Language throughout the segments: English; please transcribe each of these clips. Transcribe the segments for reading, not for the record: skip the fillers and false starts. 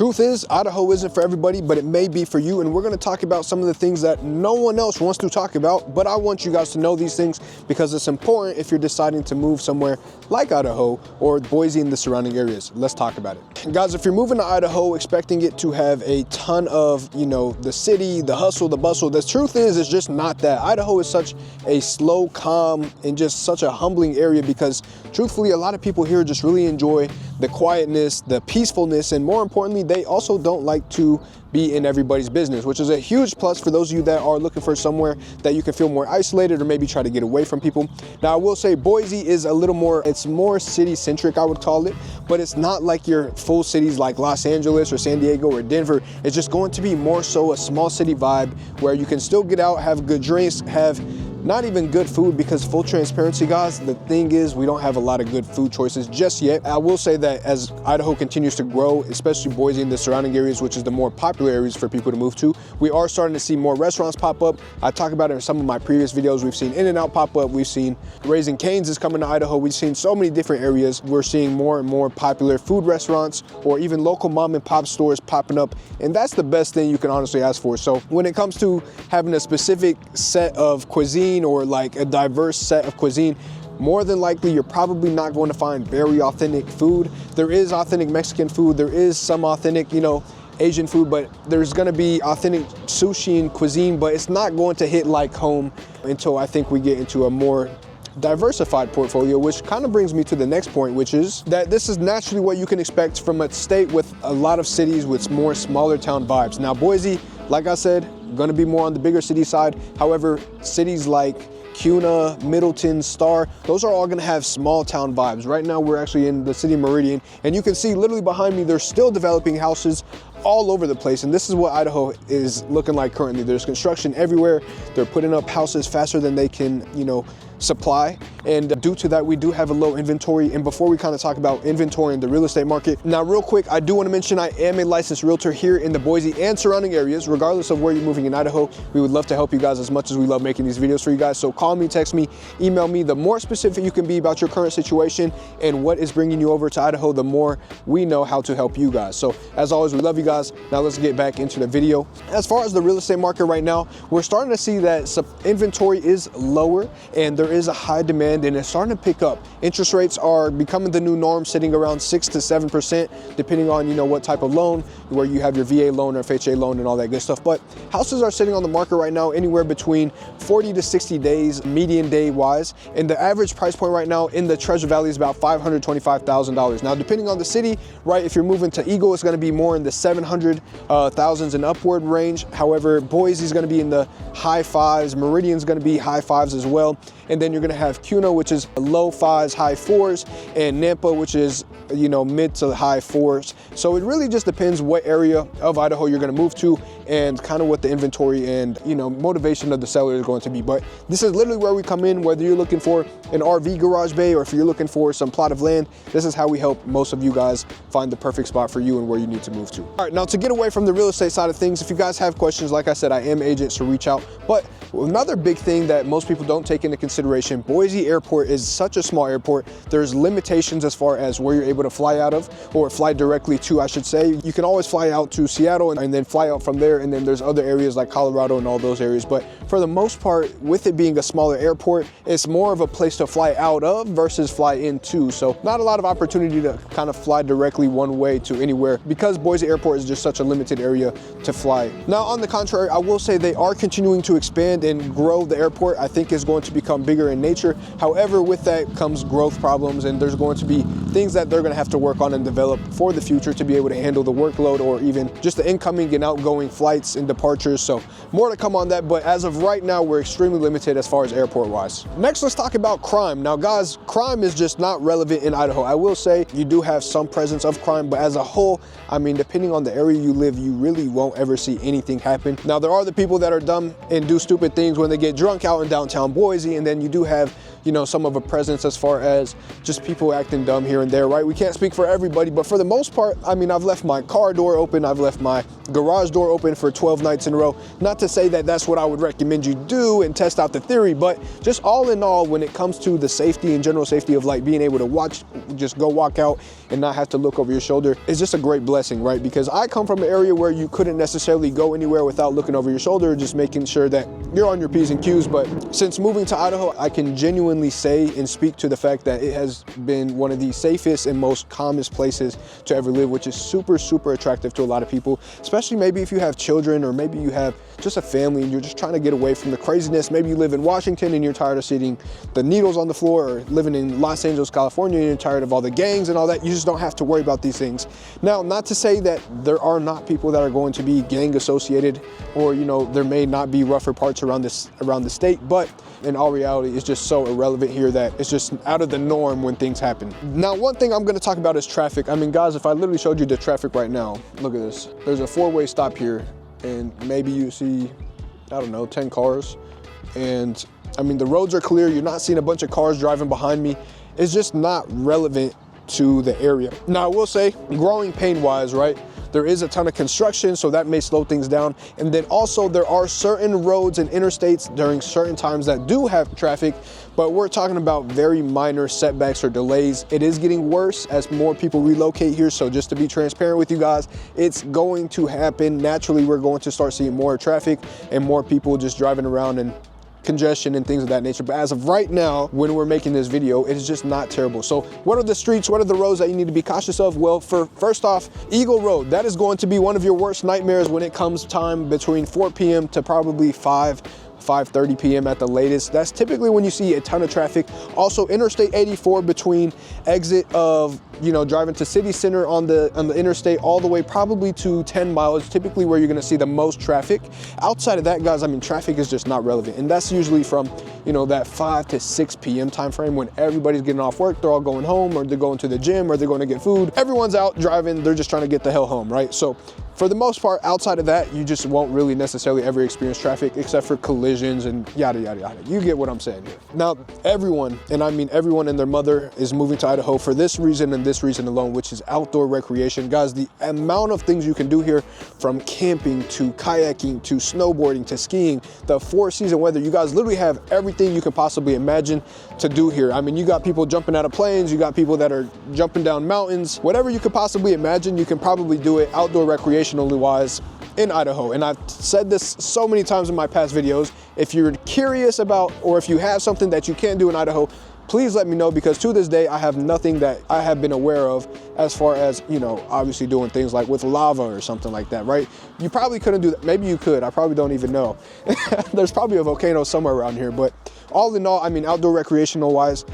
Truth is, Idaho isn't for everybody, but it may be for you. And we're gonna talk about some of the things that no one else wants to talk about, but I want you guys to know these things because it's important if you're deciding to move somewhere like Idaho or Boise and the surrounding areas. Let's talk about it. Guys, if you're moving to Idaho expecting it to have a ton of, the city, the hustle, the bustle, the truth is, it's just not that. Idaho is such a slow, calm, and just such a humbling area because truthfully, a lot of people here just really enjoy the quietness, the peacefulness, and more importantly, they also don't like to be in everybody's business, which is a huge plus for those of you that are looking for somewhere that you can feel more isolated or maybe try to get away from people. Now, I will say Boise is a little more, it's more city-centric, I would call it, but it's not like your full cities like Los Angeles or San Diego or Denver. It's just going to be more so a small city vibe where you can still get out, have good drinks, have not even good food, because full transparency, guys, the thing is we don't have a lot of good food choices just yet. I will say that as Idaho continues to grow, especially Boise and the surrounding areas, which is the more popular areas for people to move to, we are starting to see more restaurants pop up. I talk about it in some of my previous videos. We've seen In-N-Out pop up. We've seen Raising Cane's is coming to Idaho. We've seen so many different areas. We're seeing more and more popular food restaurants or even local mom and pop stores popping up. And that's the best thing you can honestly ask for. So when it comes to having a specific set of cuisine or like a diverse set of cuisine, more than likely you're probably not going to find very authentic food. There is authentic Mexican food, there is some authentic, Asian food, but there's gonna be authentic sushi and cuisine, but it's not going to hit like home until I think we get into a more diversified portfolio, which kind of brings me to the next point, which is that this is naturally what you can expect from a state with a lot of cities with more smaller town vibes. Now, Boise, like I said, gonna be more on the bigger city side. However, cities like Kuna, Middleton, Star, those are all gonna have small town vibes. Right now, we're actually in the city of Meridian, and you can see literally behind me, they're still developing houses all over the place. And this is what Idaho is looking like currently. There's construction everywhere. They're putting up houses faster than they can, supply. And due to that, we do have a low inventory. And before we kind of talk about inventory in the real estate market, now real quick, I do want to mention I am a licensed realtor here in the Boise and surrounding areas. Regardless of where you're moving in Idaho, we would love to help you guys as much as we love making these videos for you guys. So call me, text me, email me. The more specific you can be about your current situation and what is bringing you over to Idaho, the more we know how to help you guys. So as always, we love you guys. Now let's get back into the video. As far as the real estate market right now, we're starting to see that inventory is lower and there is a high demand and it's starting to pick up. Interest rates are becoming the new norm, sitting around 6 to 7%, depending on what type of loan, where you have your VA loan or FHA loan and all that good stuff. But houses are sitting on the market right now anywhere between 40 to 60 days, median day wise. And the average price point right now in the Treasure Valley is about $525,000. Now, depending on the city, right, if you're moving to Eagle, it's going to be more in the 700,000s and upward range. However, Boise is going to be in the high fives. Meridian's going to be high fives as well. And then you're going to have Kuna, which is low fives, high fours, and Nampa, which is mid to high fours. So it really just depends what area of Idaho you're going to move to and kind of what the inventory and motivation of the seller is going to be. But this is literally where we come in, whether you're looking for an RV garage bay or if you're looking for some plot of land. This is how we help most of you guys find the perfect spot for you and where you need to move to. All right, now to get away from the real estate side of things, if you guys have questions, like I said, I am agent, so reach out. But another big thing that most people don't take into consideration, Boise Airport is such a small airport. There's limitations as far as where you're able to fly out of, or fly directly to, I should say. You can always fly out to Seattle and then fly out from there, and then there's other areas like Colorado and all those areas. But for the most part, with it being a smaller airport, it's more of a place to fly out of versus fly into. So not a lot of opportunity to kind of fly directly one way to anywhere because Boise Airport is just such a limited area to fly. Now, on the contrary, I will say they are continuing to expand and grow the airport. I think it's going to become bigger in nature. However, with that comes growth problems, and there's going to be things that they're going to have to work on and develop for the future to be able to handle the workload or even just the incoming and outgoing flights and departures. So more to come on that, but as of right now, we're extremely limited as far as airport wise. Next, let's talk about crime. Now guys, crime is just not relevant in Idaho. I will say you do have some presence of crime, but as a whole, I mean, depending on the area you live, you really won't ever see anything happen. Now, there are the people that are dumb and do stupid things when they get drunk out in downtown Boise, and then you do have you know, some of a presence as far as just people acting dumb here and there, right? We can't speak for everybody, but for the most part, I mean, I've left my car door open, I've left my garage door open for 12 nights in a row. Not to say that that's what I would recommend you do and test out the theory, but just all in all, when it comes to the safety and general safety of like being able to watch, just go walk out and not have to look over your shoulder, is just a great blessing, right? Because I come from an area where you couldn't necessarily go anywhere without looking over your shoulder, just making sure that you're on your P's and Q's. But since moving to Idaho, I can genuinely say and speak to the fact that it has been one of the safest and most calmest places to ever live, which is super, super attractive to a lot of people, especially maybe if you have children or maybe you have just a family and you're just trying to get away from the craziness. Maybe you live in Washington and you're tired of seeing the needles on the floor, or living in Los Angeles, California, and you're tired of all the gangs and all that. You just don't have to worry about these things. Now, not to say that there are not people that are going to be gang associated, or, you know, there may not be rougher parts around the state, but in all reality, it's just so irrelevant here that it's just out of the norm when things happen. Now, one thing I'm gonna talk about is traffic. I mean, guys, if I literally showed you the traffic right now, look at this. There's a four-way stop here, and maybe you see, I don't know, 10 cars. And I mean, the roads are clear. You're not seeing a bunch of cars driving behind me. It's just not relevant to the area. Now, I will say, growing pain-wise, right? There is a ton of construction, so that may slow things down. And then also there are certain roads and interstates during certain times that do have traffic, but we're talking about very minor setbacks or delays. It is getting worse as more people relocate here. So just to be transparent with you guys, it's going to happen. Naturally, we're going to start seeing more traffic and more people just driving around and congestion and things of that nature. But as of right now, when we're making this video, it is just not terrible. So what are the streets, what are the roads that you need to be cautious of? Well, first off, Eagle Road, that is going to be one of your worst nightmares when it comes time between 4 p.m. to probably 5:30 p.m. at the latest. That's typically when you see a ton of traffic. Also, Interstate 84 between exit of, you know, driving to city center on the interstate all the way probably to 10 miles, typically where you're gonna see the most traffic. Outside of that, guys, I mean, traffic is just not relevant. And that's usually from, you know, that 5 to 6 p.m. time frame when everybody's getting off work, they're all going home, or they're going to the gym, or they're going to get food. Everyone's out driving, they're just trying to get the hell home, right? So for the most part, outside of that, you just won't really necessarily ever experience traffic except for collisions and yada, yada, yada. You get what I'm saying here. Now, everyone, and I mean everyone and their mother, is moving to Idaho for this reason and this reason alone, which is outdoor recreation. Guys, the amount of things you can do here, from camping to kayaking to snowboarding to skiing, the 4-season weather, you guys literally have everything you could possibly imagine to do here. I mean, you got people jumping out of planes, you got people that are jumping down mountains, whatever you could possibly imagine, you can probably do it outdoor recreationally wise in Idaho. And I've said this so many times in my past videos. If you're curious about, or if you have something that you can't do in Idaho, please let me know, because to this day, I have nothing that I have been aware of as far as, you know, obviously doing things like with lava or something like that, right? You probably couldn't do that. Maybe you could. I probably don't even know. There's probably a volcano somewhere around here, but all in all, I mean, outdoor recreational wise,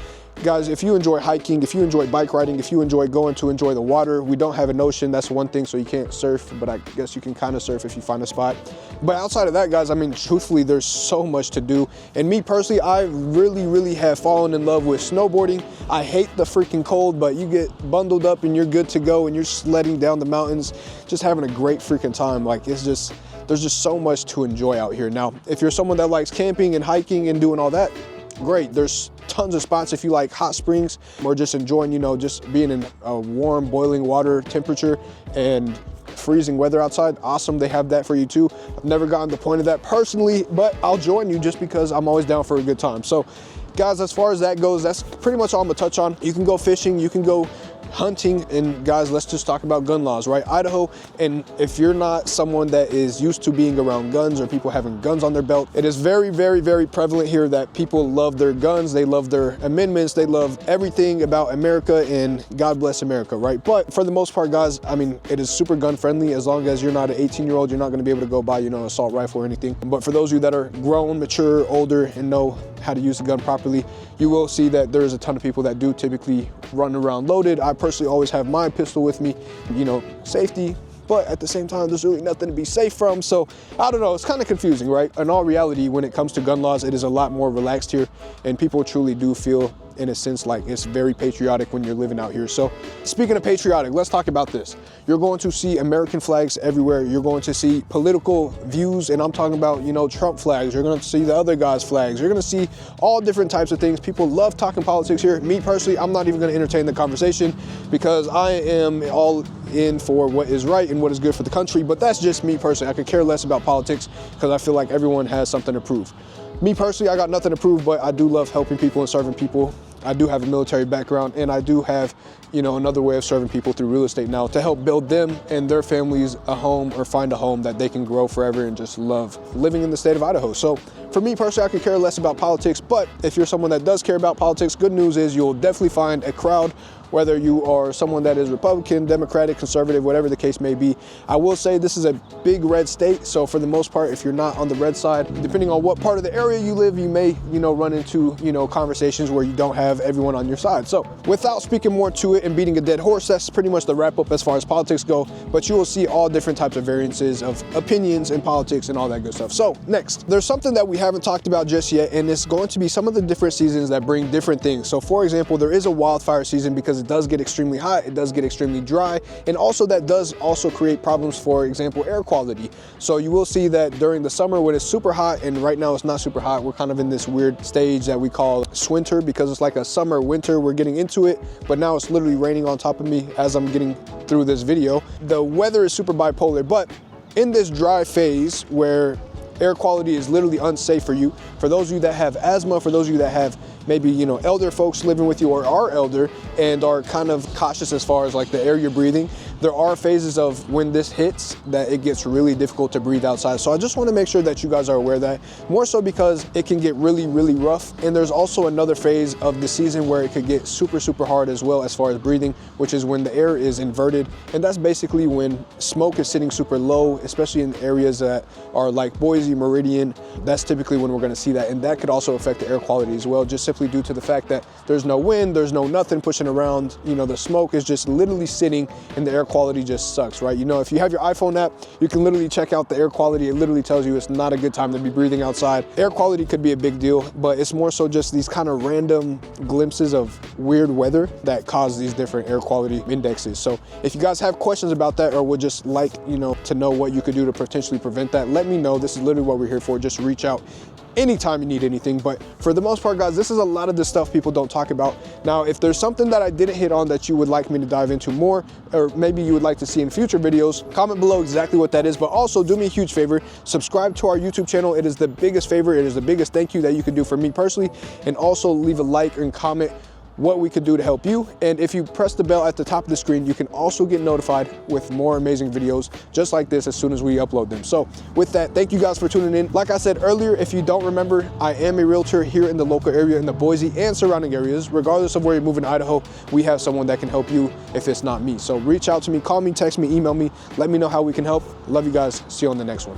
guys, if you enjoy hiking, if you enjoy bike riding, if you enjoy going to enjoy the water, we don't have an ocean, that's one thing, so you can't surf, but I guess you can kind of surf if you find a spot. But outside of that, guys, I mean, truthfully, there's so much to do. And me personally, I really have fallen in love with snowboarding. I hate the freaking cold, but you get bundled up and you're good to go and you're sledding down the mountains, just having a great freaking time. Like, it's just, there's just so much to enjoy out here. Now, if you're someone that likes camping and hiking and doing all that, great. There's tons of spots if you like hot springs or just enjoying, you know, just being in a warm, boiling water temperature and freezing weather outside. Awesome, they have that for you too. I've never gotten the point of that personally, but I'll join you just because I'm always down for a good time. So guys, as far as that goes, that's pretty much all I'm gonna touch on. You can go fishing, you can go hunting, and guys, let's just talk about gun laws, right? Idaho, and if you're not someone that is used to being around guns or people having guns on their belt, it is very prevalent here that people love their guns, they love their amendments, they love everything about America, and God bless America, right? But for the most part, guys, I mean, it is super gun friendly. As long as you're not an 18-year-old, you're not gonna be able to go buy, you know, an assault rifle or anything. But for those of you that are grown, mature, older, and know how to use the gun properly, you will see that there's a ton of people that do typically run around loaded. I personally always have my pistol with me, you know, safety but at the same time, there's really nothing to be safe from. So I don't know, it's kind of confusing, right? In all reality, when it comes to gun laws, it is a lot more relaxed here, and people truly do feel, in a sense, like it's very patriotic when you're living out here. So speaking of patriotic, let's talk about this. You're going to see American flags everywhere. You're going to see political views, and I'm talking about, you know, Trump flags. You're going to see the other guys' flags. You're going to see all different types of things. People love talking politics here. Me personally, I'm not even going to entertain the conversation because I am all in for what is right and what is good for the country. But that's just me personally. I could care less about politics because I feel like everyone has something to prove. Me personally, I got nothing to prove, but I do love helping people and serving people. I do have a military background, and I do have, you know, another way of serving people through real estate now to help build them and their families a home, or find a home that they can grow forever and just love living in the state of Idaho. So for me personally, I could care less about politics, but if you're someone that does care about politics, good news is you'll definitely find a crowd, whether you are someone that is Republican, Democratic, conservative, whatever the case may be. I will say this is a big red state, so for the most part, if you're not on the red side, depending on what part of the area you live, you may, you know, run into, you know, conversations where you don't have everyone on your side. So without speaking more to it and beating a dead horse, that's pretty much the wrap up as far as politics go, but you will see all different types of variances of opinions in politics and all that good stuff. So next, there's something that we haven't talked about just yet, and it's going to be some of the different seasons that bring different things. So for example, there is a wildfire season because it does get extremely hot, it does get extremely dry, and also that does also create problems, for example, air quality. So you will see that during the summer when it's super hot, and right now it's not super hot, we're kind of in this weird stage that we call swinter because it's like a summer winter, we're getting into it, but now it's literally raining on top of me as I'm getting through this video. The weather is super bipolar, but in this dry phase where air quality is literally unsafe for you, for those of you that have asthma, for those of you that have maybe, you know, elder folks living with you or are elder and are kind of cautious as far as like the air you're breathing, there are phases of when this hits that it gets really difficult to breathe outside. So I just want to make sure that you guys are aware of that, more so because it can get really, really rough. And there's also another phase of the season where it could get super, super hard as well as far as breathing, which is when the air is inverted. And that's basically when smoke is sitting super low, especially in areas that are like Boise, Meridian. That's typically when we're going to see that. And that could also affect the air quality as well, just simply due to the fact that there's no wind, there's no nothing pushing around. You know, the smoke is just literally sitting and the air quality just sucks, right? You know, if you have your iPhone app, you can literally check out the air quality. It literally tells you it's not a good time to be breathing outside. Air quality could be a big deal, but it's more so just these kind of random glimpses of weird weather that cause these different air quality indexes. So if you guys have questions about that or would just like, you know, to know what you could do to potentially prevent that, let me know. This is literally what we're here for. Just reach out anytime you need anything. But for the most part, guys, this is a lot of the stuff people don't talk about. Now, if there's something that I didn't hit on that you would like me to dive into more, or maybe you would like to see in future videos, comment below exactly what that is. But also do me a huge favor, subscribe to our YouTube channel. It is the biggest favor. It is the biggest thank you that you can do for me personally. And also leave a like and comment what we could do to help you. And if you press the bell at the top of the screen, you can also get notified with more amazing videos just like this as soon as we upload them. So with that, thank you guys for tuning in. Like I said earlier, if you don't remember, I am a realtor here in the local area in the Boise and surrounding areas. Regardless of where you move in Idaho, we have someone that can help you if it's not me. So reach out to me, call me, text me, email me, let me know how we can help. Love you guys. See you on the next one.